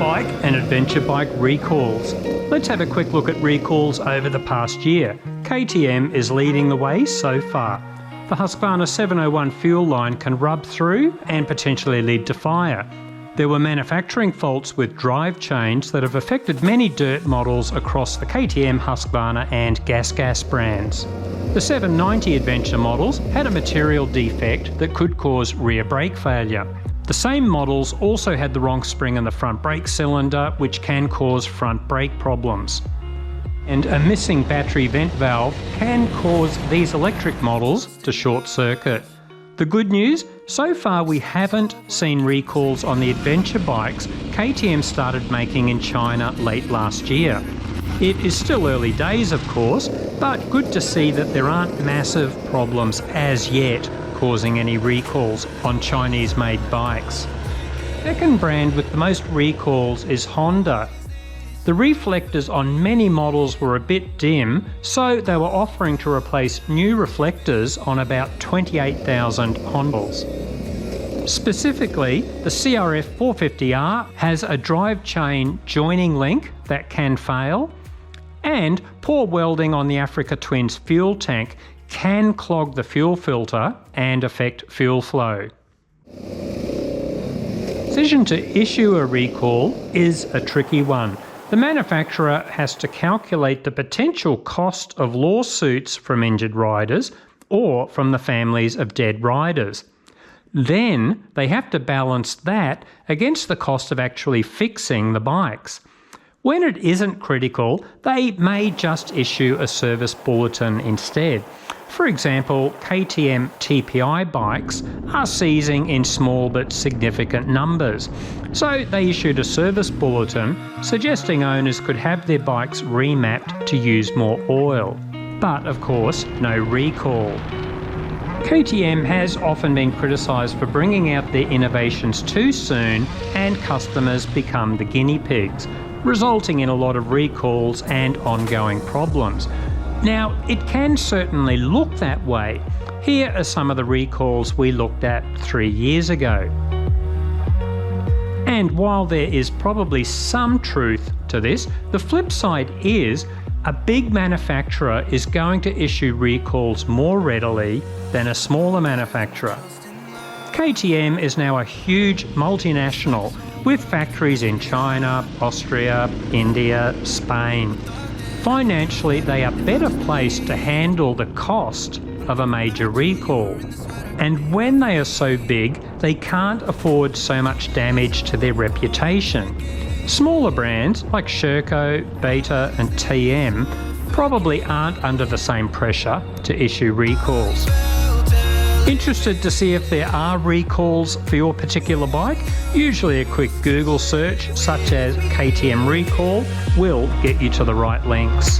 bike and adventure bike recalls. Let's have a quick look at recalls over the past year. KTM is leading the way so far. The Husqvarna 701 fuel line can rub through and potentially lead to fire. There were manufacturing faults with drive chains that have affected many dirt models across the KTM, Husqvarna and GasGas brands. The 790 Adventure models had a material defect that could cause rear brake failure. The same models also had the wrong spring in the front brake cylinder, which can cause front brake problems. And a missing battery vent valve can cause these electric models to short circuit. The good news? So far we haven't seen recalls on the adventure bikes KTM started making in China late last year. It is still early days of course, but good to see that there aren't massive problems as yet causing any recalls on Chinese-made bikes. The second brand with the most recalls is Honda. The reflectors on many models were a bit dim, so they were offering to replace new reflectors on about 28,000 Hondas. Specifically, the CRF 450R has a drive chain joining link that can fail, and poor welding on the Africa Twins fuel tank can clog the fuel filter and affect fuel flow. The decision to issue a recall is a tricky one. The manufacturer has to calculate the potential cost of lawsuits from injured riders or from the families of dead riders. Then they have to balance that against the cost of actually fixing the bikes. When it isn't critical, they may just issue a service bulletin instead. For example, KTM TPI bikes are seizing in small but significant numbers. So they issued a service bulletin suggesting owners could have their bikes remapped to use more oil. But of course, no recall. KTM has often been criticised for bringing out their innovations too soon and customers become the guinea pigs, resulting in a lot of recalls and ongoing problems. Now, it can certainly look that way. Here are some of the recalls we looked at 3 years ago. And while there is probably some truth to this, the flip side is a big manufacturer is going to issue recalls more readily than a smaller manufacturer. KTM is now a huge multinational with factories in China, Austria, India, Spain. Financially, they are better placed to handle the cost of a major recall. And when they are so big, they can't afford so much damage to their reputation. Smaller brands like Sherco, Beta and TM probably aren't under the same pressure to issue recalls. Interested to see if there are recalls for your particular bike? Usually a quick Google search such as KTM recall will get you to the right links.